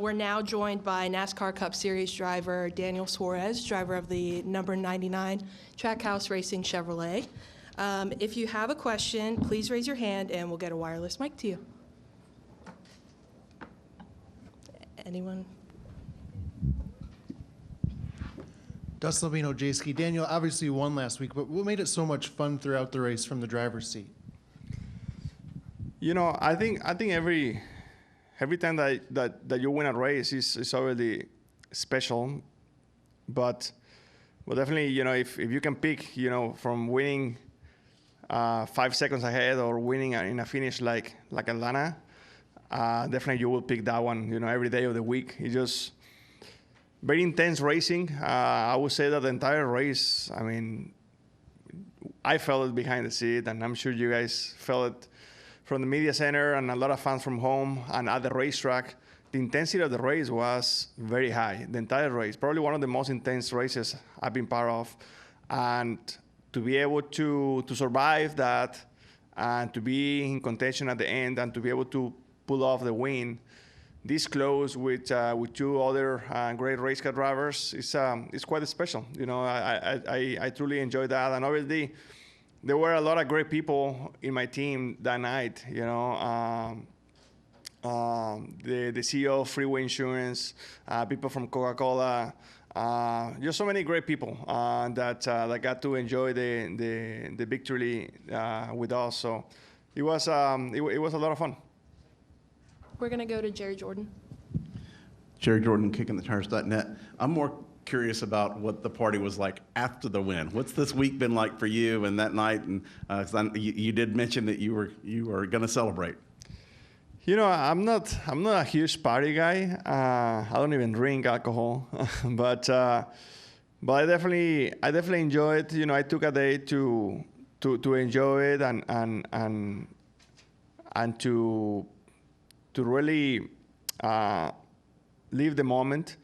We're now joined by NASCAR Cup Series driver Daniel Suarez, driver of the number 99 Trackhouse Racing Chevrolet. If you have a question, please raise your hand and we'll get a wireless mic to you. Anyone? Dustin Levino, J-Ski. Daniel, obviously you won last week, but what made it so much fun throughout the race from the driver's seat? You know, I think every time that you win a race is already special, but definitely, you know, if you can pick, you know, from winning 5 seconds ahead or winning in a finish like Atlanta, definitely you will pick that one, you know, every day of the week. It's just very intense racing. I would say that the entire race, I mean, I felt it behind the seat, and I'm sure you guys felt it from the media center and a lot of fans from home and at the racetrack. The intensity of the race was very high, the entire race. Probably one of the most intense races I've been part of. And to be able to survive that and to be in contention at the end and to be able to pull off the win this close with 2 other great race car drivers is quite special. You know, I truly enjoyed that. And obviously, there were a lot of great people in my team that night. You know, the CEO of Freeway Insurance, people from Coca-Cola, just so many great people that got to enjoy the victory with us. So it was a lot of fun. We're going to go to Jerry Jordan. Jerry Jordan, kickingthetires.net. I'm more curious about what the party was like after the win. What's this week been like for you and that night? And you did mention that you were going to celebrate. You know, I'm not a huge party guy. I don't even drink alcohol, but I definitely enjoy it. You know, I took a day to enjoy it and to really live the moment.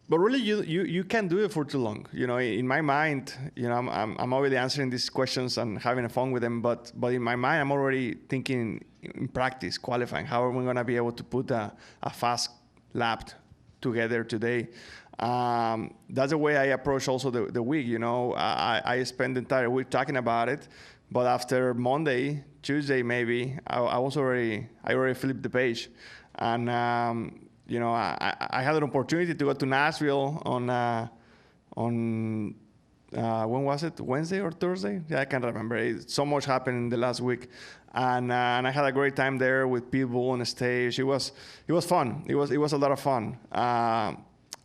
But really, you can't do it for too long. You know, in my mind, you know, I'm already answering these questions and having fun with them. But in my mind, I'm already thinking in practice, qualifying. How are we going to be able to put a fast lap together today? That's the way I approach also the week. You know, I spend the entire week talking about it. But after Monday, Tuesday, maybe I already flipped the page, and you know, I had an opportunity to go to Nashville on when was it? Wednesday or Thursday? Yeah, I can't remember. So much happened in the last week, and I had a great time there with people on the stage. It was fun. It was a lot of fun. I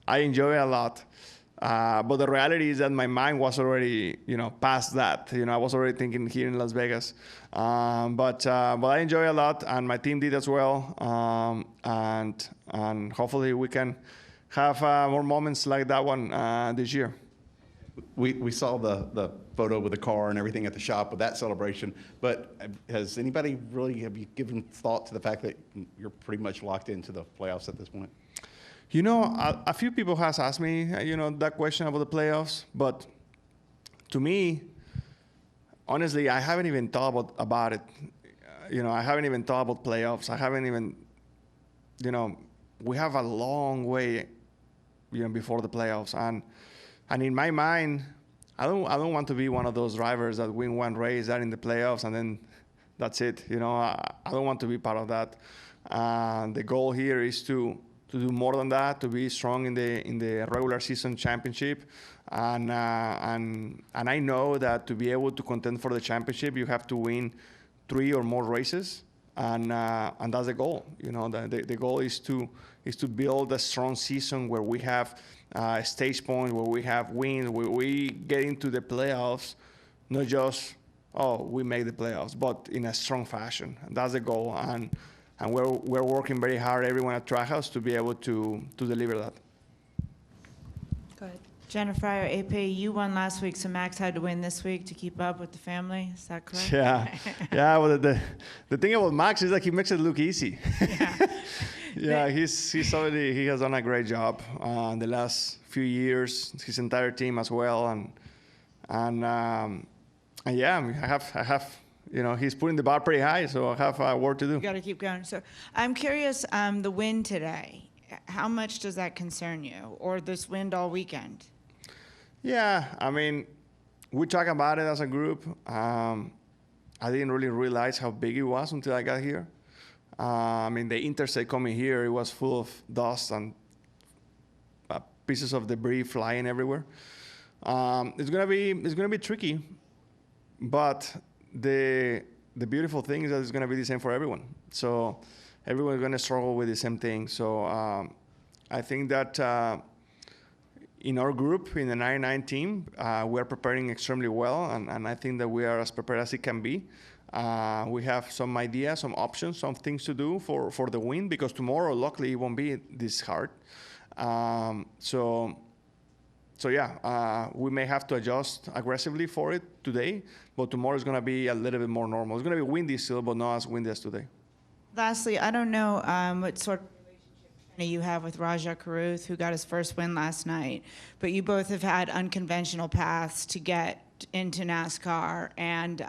enjoy it a lot. But the reality is that my mind was already, you know, past that. You know, I was already thinking here in Las Vegas. But I enjoy a lot, and my team did as well. And hopefully we can have more moments like that one this year. We saw the photo with the car and everything at the shop with that celebration. But have you given thought to the fact that you're pretty much locked into the playoffs at this point? You know, a few people has asked me, you know, that question about the playoffs. But to me, honestly, I haven't even thought about it. You know, I haven't even thought about playoffs. I haven't even, you know, we have a long way, you know, before the playoffs. And in my mind, I don't want to be one of those drivers that win one race, that in the playoffs, and then that's it. You know, I don't want to be part of that. The goal here is to do more than that, to be strong in the regular season championship, and I know that to be able to contend for the championship, you have to win 3 or more races, and that's the goal. You know, the goal is to build a strong season where we have a stage point, where we have wins, where we get into the playoffs, not just we make the playoffs, but in a strong fashion. And that's the goal, and we're working very hard, everyone at Trackhouse, to be able to deliver that. Go ahead. Jennifer, AP, you won last week, so Max had to win this week to keep up with the family. Is that correct? Yeah. Yeah. Well, the thing about Max is that he makes it look easy. Yeah. Yeah. He has done a great job in the last few years. His entire team as well, and yeah, I have. You know, he's putting the bar pretty high, so I have work to do. You got to keep going. So I'm curious, the win today, how much does that concern you, or this wind all weekend? Yeah, I mean, we talk about it as a group. I didn't really realize how big it was until I got here. I mean, the interstate coming here, it was full of dust and pieces of debris flying everywhere. It's gonna be tricky, but the beautiful thing is that it's gonna be the same for everyone. So everyone's gonna struggle with the same thing. So I think that in our group, in the 99 team, we are preparing extremely well, and I think that we are as prepared as it can be. We have some ideas, some options, some things to do for the win, because tomorrow, luckily, it won't be this hard. So yeah, we may have to adjust aggressively for it today, but tomorrow is going to be a little bit more normal. It's going to be windy still, but not as windy as today. Lastly, I don't know what sort of relationship you have with Raja Karuth, who got his first win last night, but you both have had unconventional paths to get into NASCAR, and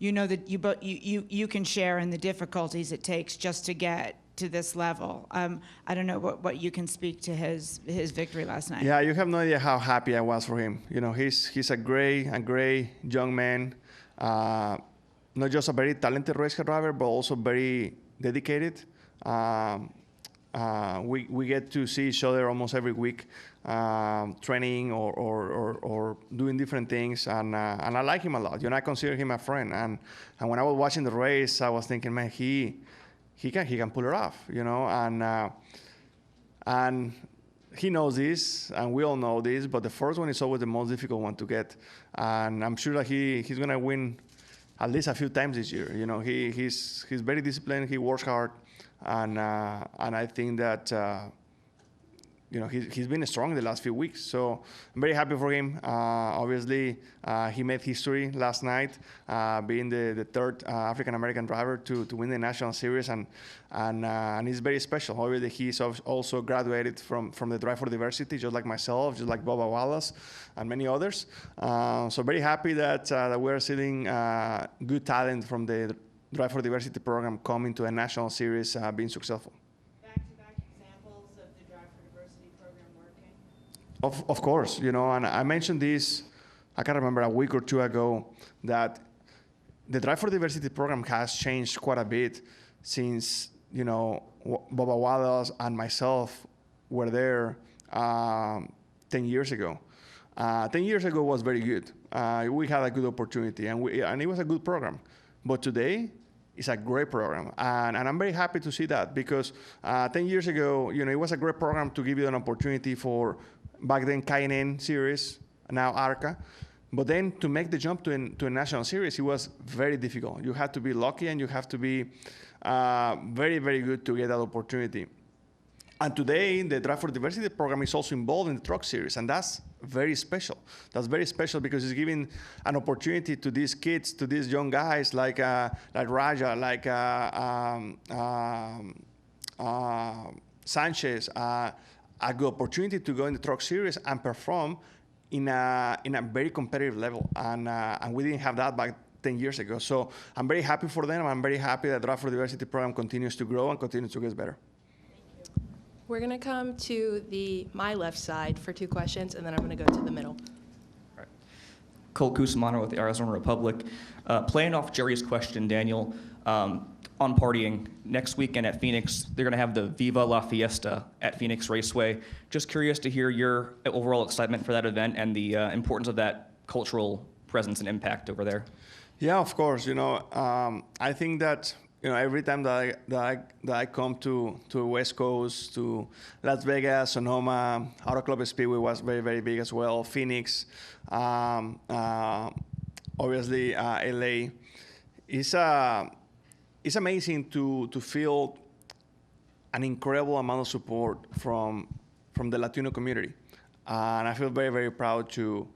you know that you can share in the difficulties it takes just to get to this level. I don't know what you can speak to his victory last night. Yeah, you have no idea how happy I was for him. You know, he's a great young man, not just a very talented race car driver, but also very dedicated. We get to see each other almost every week, training or doing different things, and I like him a lot. You know, I consider him a friend. And when I was watching the race, I was thinking, man, he can pull it off, you know, and he knows this, and we all know this, but the first one is always the most difficult one to get, and I'm sure that he's gonna win at least a few times this year. You know, he's very disciplined, he works hard, and I think that you know, he's been strong the last few weeks, so I'm very happy for him. Obviously, he made history last night, being the third African-American driver to win the National Series, and he's very special. Obviously, he's also graduated from the Drive for Diversity, just like myself, just like Bubba Wallace, and many others. So very happy that we're seeing good talent from the Drive for Diversity program coming to a National Series, being successful. Of course, you know, and I mentioned this, I can't remember, a week or two ago, that the Drive for Diversity program has changed quite a bit since, you know, Bubba Wallace and myself were there 10 years ago. 10 years ago was very good. We had a good opportunity, and it was a good program. But today, it's a great program, and I'm very happy to see that, because 10 years ago, you know, it was a great program to give you an opportunity for back then K&N Series, now ARCA, but then to make the jump to a National Series, it was very difficult. You had to be lucky, and you have to be very, very good to get that opportunity. And today, the Drive for Diversity program is also involved in the Truck Series, and that's very special. That's very special because it's giving an opportunity to these kids, to these young guys like Raja, like Sanchez, a good opportunity to go in the Truck Series and perform in a very competitive level, and we didn't have that back 10 years ago. So I'm very happy for them. I'm very happy that the Drive for Diversity program continues to grow and continues to get better. We're going to come to my left side for 2 questions, and then I'm going to go to the middle. All right. Colt Cusimano with the Arizona Republic. Playing off Jerry's question, Daniel, on partying, next weekend at Phoenix, they're going to have the Viva La Fiesta at Phoenix Raceway. Just curious to hear your overall excitement for that event and the importance of that cultural presence and impact over there. Yeah, of course. You know, I think that, you know, every time that I come to West Coast, to Las Vegas, Sonoma, Auto Club Speedway was very, very big as well. Phoenix, obviously LA. It's amazing to feel an incredible amount of support from the Latino community, and I feel very, very proud to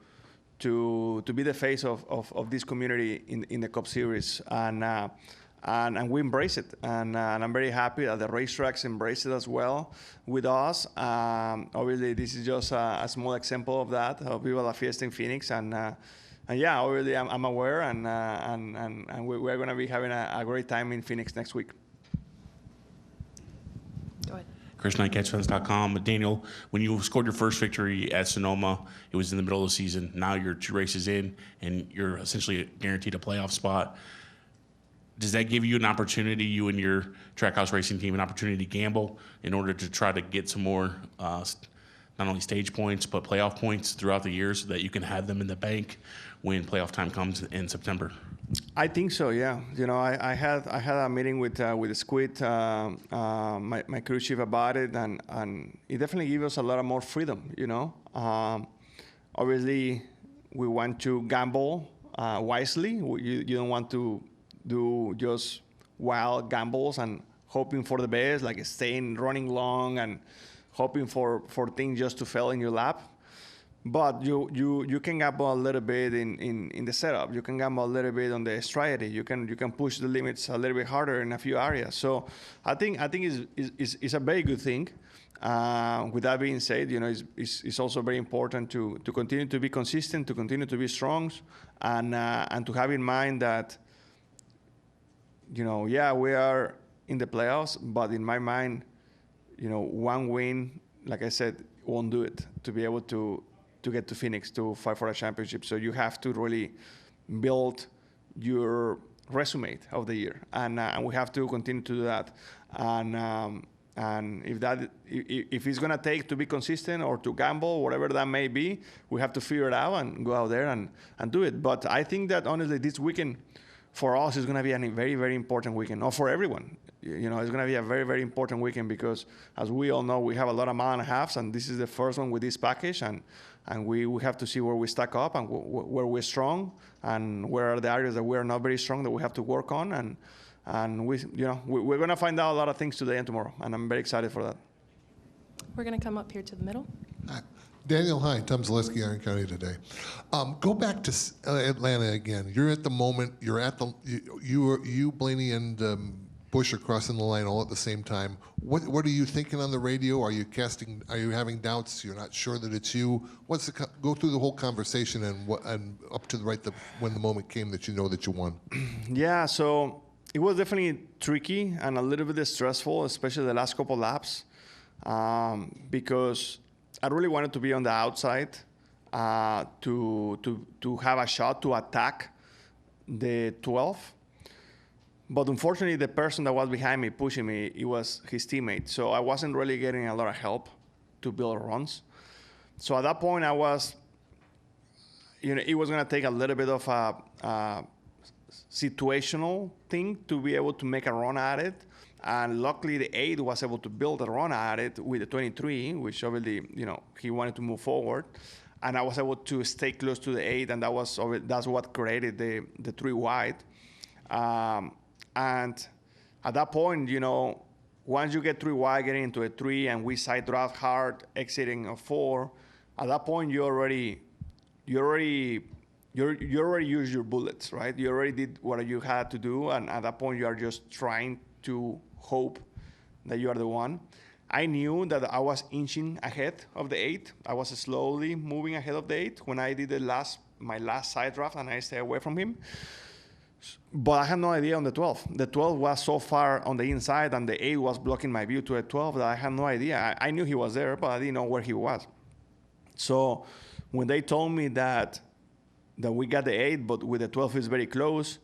be the face of this community in the Cup Series, and we embrace it, and I'm very happy that the racetracks embrace it as well with us. Obviously, this is just a small example of that, of Viva La Fiesta in Phoenix, and yeah, obviously I'm aware, and we're going to be having a great time in Phoenix next week. Go ahead. ChrisKnightCatchFans.com. But Daniel, when you scored your first victory at Sonoma, it was in the middle of the season. Now you're 2 races in, and you're essentially guaranteed a playoff spot. Does that give you an opportunity, you and your Trackhouse racing team, an opportunity to gamble in order to try to get some more not only stage points, but playoff points throughout the year so that you can have them in the bank when playoff time comes in September? I think so, yeah. You know, I had a meeting with Squid, my crew chief, about it, and it definitely gives us a lot of more freedom, you know. Obviously, we want to gamble wisely. You don't want to do just wild gambles and hoping for the best, like staying running long and hoping for things just to fail in your lap. But you can gamble a little bit in the setup. You can gamble a little bit on the strategy. You can push the limits a little bit harder in a few areas. So I think it's a very good thing. With that being said, you know, it's also very important to continue to be consistent, to continue to be strong, and to have in mind that, you know, yeah, we are in the playoffs, but in my mind, you know, one win, like I said, won't do it to be able to get to Phoenix to fight for a championship. So you have to really build your resume of the year, and we have to continue to do that. And if it's gonna take to be consistent or to gamble, whatever that may be, we have to figure it out and go out there and do it. But I think that honestly, this weekend for us is gonna be a very, very important weekend, or for everyone. You know, it's going to be a very, very important weekend because, as we all know, we have a lot of mile and a halves, and this is the first one with this package, and we have to see where we stack up and where we're strong, and where are the areas that we're not very strong that we have to work on, and we're going to find out a lot of things today and tomorrow, and I'm very excited for that. We're going to come up here to the middle. Daniel, hi. Tom Zaleski, Iron County Today. Go back to Atlanta again. You're at the moment. You're at the you Blaney and Bush are crossing the line all at the same time. What are you thinking on the radio? Are you having doubts? You're not sure that it's you? Go through the whole conversation and up to when the moment came that you know that you won. Yeah, so it was definitely tricky and a little bit stressful, especially the last couple laps, because I really wanted to be on the outside to have a shot to attack the 12. But unfortunately, the person that was behind me, pushing me, it was his teammate. So I wasn't really getting a lot of help to build runs. So at that point, I was, you know, it was going to take a little bit of a situational thing to be able to make a run at it. And luckily, the 8 was able to build a run at it with the 23, which obviously, you know, he wanted to move forward. And I was able to stay close to the 8, and that's what created the 3 wide. And at that point, you know, once you get 3 wide, getting into a 3, and we side draft hard, exiting a 4, at that point you already used your bullets, right? You already did what you had to do, and at that point you are just trying to hope that you are the one. I knew that I was inching ahead of the 8. I was slowly moving ahead of the 8 when I did my last side draft, and I stayed away from him. But I had no idea on the 12. The 12 was so far on the inside, and the 8 was blocking my view to the 12 that I had no idea. I knew he was there, but I didn't know where he was. So when they told me that we got the 8, but with the 12 is very close,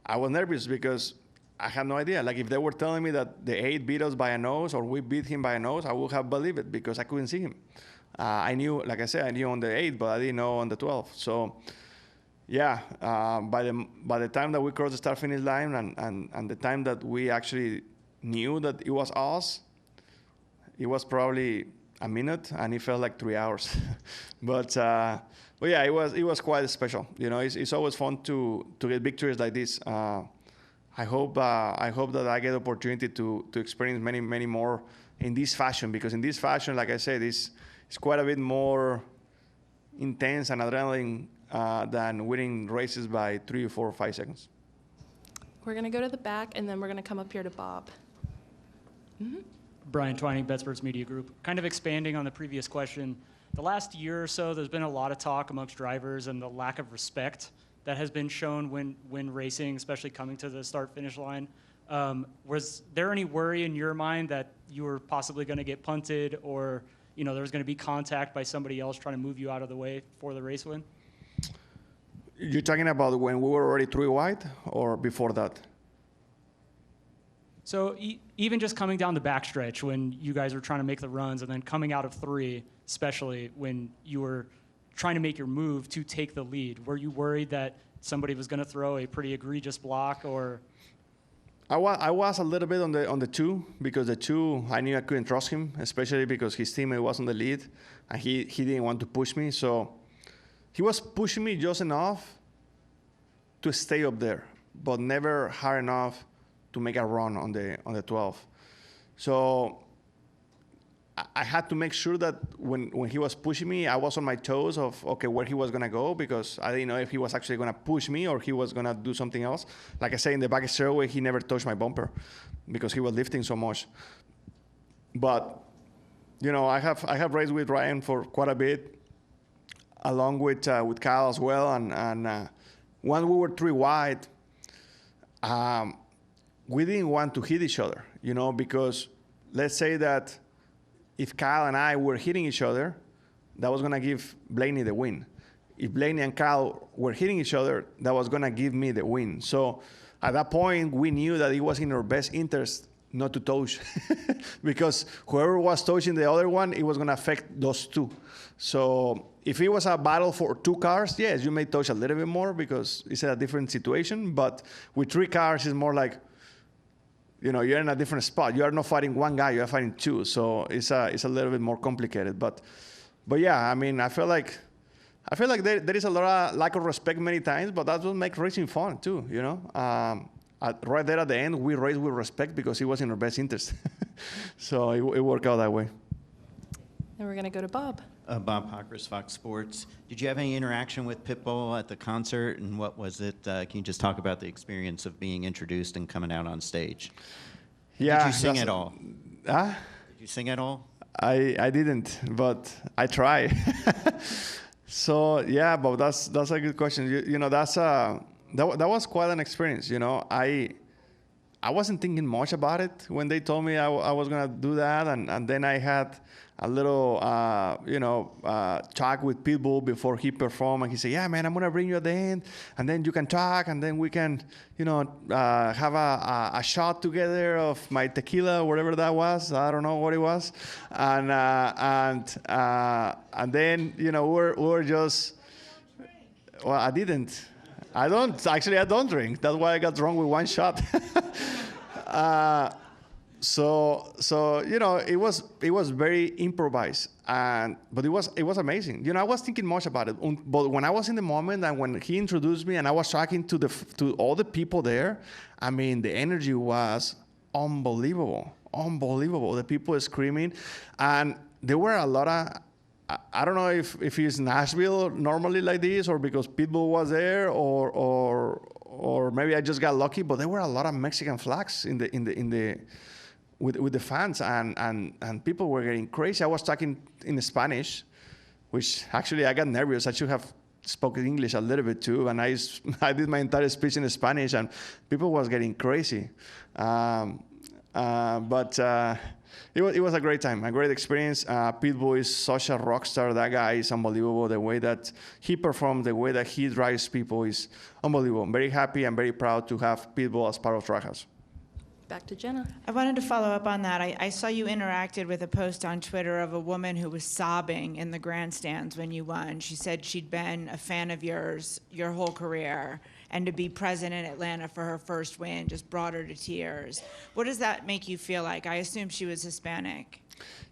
I was nervous because I had no idea. Like, if they were telling me that the 8 beat us by a nose or we beat him by a nose, I would have believed it because I couldn't see him. I knew, like I said, I knew on the 8, but I didn't know on the 12. So yeah, by the time that we crossed the start-finish line and the time that we actually knew that it was us, it was probably a minute, and it felt like 3 hours. But yeah, it was quite special. You know, it's always fun to get victories like this. I hope that I get the opportunity to experience many more in this fashion, because in this fashion, like I said, it's quite a bit more intense and adrenaline than winning races by 3, 4, or 5 seconds. We're going to go to the back, and then we're going to come up here to Bob. Mm-hmm. Brian Twining, Bettsworth Media Group. Kind of expanding on the previous question, the last year or so, there's been a lot of talk amongst drivers and the lack of respect that has been shown when racing, especially coming to the start-finish line. Was there any worry in your mind that you were possibly going to get punted, or there was going to be contact by somebody else trying to move you out of the way for the race win? You're talking about when we were already 3 wide, or before that? So even just coming down the backstretch when you guys were trying to make the runs, and then coming out of 3, especially when you were trying to make your move to take the lead, were you worried that somebody was going to throw a pretty egregious block, or? I was a little bit on the 2, because the 2, I knew I couldn't trust him, especially because his teammate was on the lead, and he didn't want to push me. So he was pushing me just enough to stay up there, but never hard enough to make a run on the 12. So I had to make sure that when he was pushing me, I was on my toes of, okay, where he was going to go, because I didn't know if he was actually going to push me or he was going to do something else. Like I say, in the back straightaway, he never touched my bumper because he was lifting so much. But, I have raced with Ryan for quite a bit, along with Kyle as well. And when we were 3 wide, we didn't want to hit each other, because let's say that if Kyle and I were hitting each other, that was going to give Blaney the win. If Blaney and Kyle were hitting each other, that was going to give me the win. So at that point, we knew that it was in our best interest not to touch, because whoever was touching the other one, it was going to affect those 2. So if it was a battle for 2 cars, yes, you may touch a little bit more because it's a different situation. But with 3 cars, it's more like, you're in a different spot. You are not fighting 1 guy, you are fighting 2. So it's a little bit more complicated. But yeah, I feel like there is a lot of lack of respect many times, but that's what makes racing fun too, right there at the end, we raced with respect because it was in our best interest. So it worked out that way. Then we're going to go to Bob. Bob Hockers, Fox Sports. Did you have any interaction with Pitbull at the concert, and what was it? Can you just talk about the experience of being introduced and coming out on stage? Yeah. Did you sing at all? Huh? Did you sing at all? I didn't, but I try. So yeah, Bob, that's a good question. That was quite an experience. I wasn't thinking much about it when they told me I was gonna do that, and then I had a little talk with Pitbull before he performed, and he said, "Yeah, man, I'm gonna bring you at the end, and then you can talk, and then we can, have a shot together of my tequila, whatever that was. I don't know what it was, and then we were just, well, I didn't. I don't drink. That's why I got drunk with 1 shot. So it was very improvised, but it was amazing. I was thinking much about it, but when I was in the moment and when he introduced me and I was talking to all the people there, the energy was unbelievable. The people screaming, and there were a lot of. I don't know if it's Nashville normally like this, or because Pitbull was there, or maybe I just got lucky. But there were a lot of Mexican flags with the fans, and people were getting crazy. I was talking in Spanish, which actually I got nervous. I should have spoken English a little bit too, and I did my entire speech in Spanish, and people was getting crazy. But it was a great time, a great experience. Pitbull is such a rock star. That guy is unbelievable. The way that he performs, the way that he drives people is unbelievable. I'm very happy and very proud to have Pitbull as part of Trackhouse. Back to Jenna. I wanted to follow up on that. I saw you interacted with a post on Twitter of a woman who was sobbing in the grandstands when you won. She said she'd been a fan of yours your whole career, and to be present in Atlanta for her first win just brought her to tears. What does that make you feel like? I assume she was Hispanic.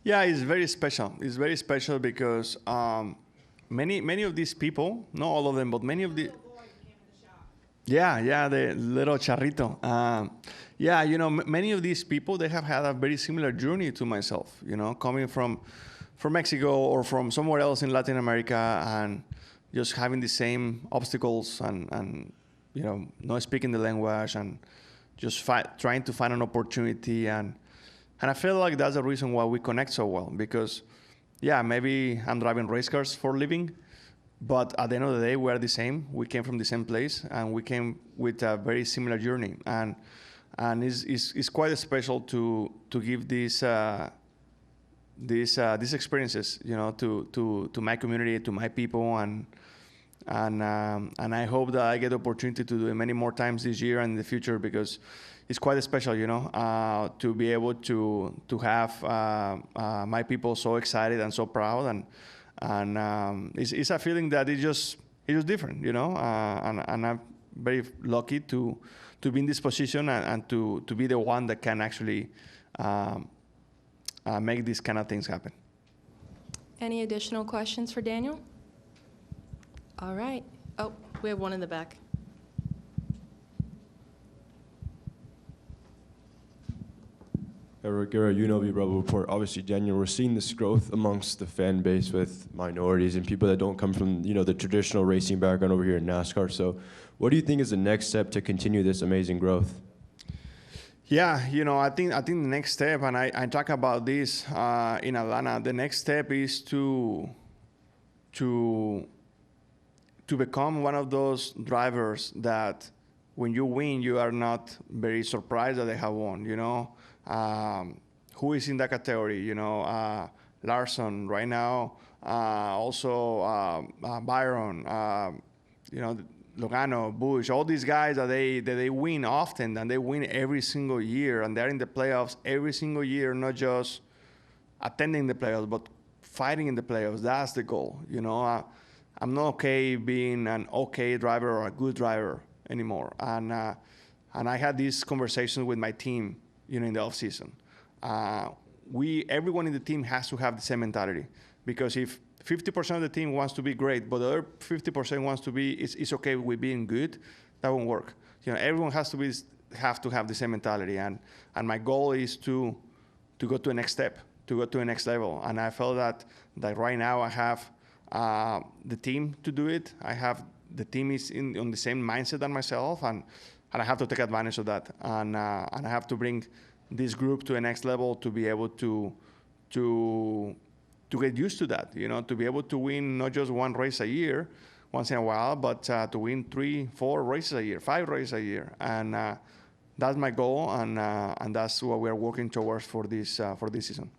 Yeah, it's very special. It's very special because many of these people, not all of them, but many of the... Yeah, the little charrito. Many of these people, they have had a very similar journey to myself, coming from Mexico or from somewhere else in Latin America, and just having the same obstacles and not speaking the language, and just trying to find an opportunity. And I feel like that's the reason why we connect so well, because, maybe I'm driving race cars for a living, but at the end of the day, we are the same. We came from the same place, and we came with a very similar journey. And and it's quite special to give these experiences, to my community, to my people, and I hope that I get the opportunity to do it many more times this year and in the future, because it's quite special, to be able to have my people so excited and so proud, and it's a feeling that it's just different, and I'm very lucky to be in this position and to be the one that can actually make these kind of things happen. Any additional questions for Daniel? All right. Oh, we have one in the back. Eric Guerra, UNLV Rebel Report. Obviously, Daniel, we're seeing this growth amongst the fan base with minorities and people that don't come from, the traditional racing background over here in NASCAR. So what do you think is the next step to continue this amazing growth? Yeah, I think the next step, and I talk about this in Atlanta, the next step is to become one of those drivers that when you win, you are not very surprised that they have won, who is in that category, Larson right now, also Byron, Logano, Bush, all these guys that they win often, and they win every single year, and they're in the playoffs every single year, not just attending the playoffs, but fighting in the playoffs. That's the goal, I'm not okay being an okay driver or a good driver anymore, and I had these conversations with my team, in the off season. Everyone in the team has to have the same mentality, because if 50% of the team wants to be great, but the other 50% wants to be, it's okay with being good, that won't work. Everyone has to have the same mentality, and my goal is to go to the next step, to go to the next level. And I felt that right now I have the team to do it. The team is on the same mindset than myself, and I have to take advantage of that. And I have to bring this group to the next level to be able to get used to that, to be able to win not just one race a year, once in a while, but to win 3, 4 races a year, 5 races a year. And that's my goal, and that's what we're working towards for this season.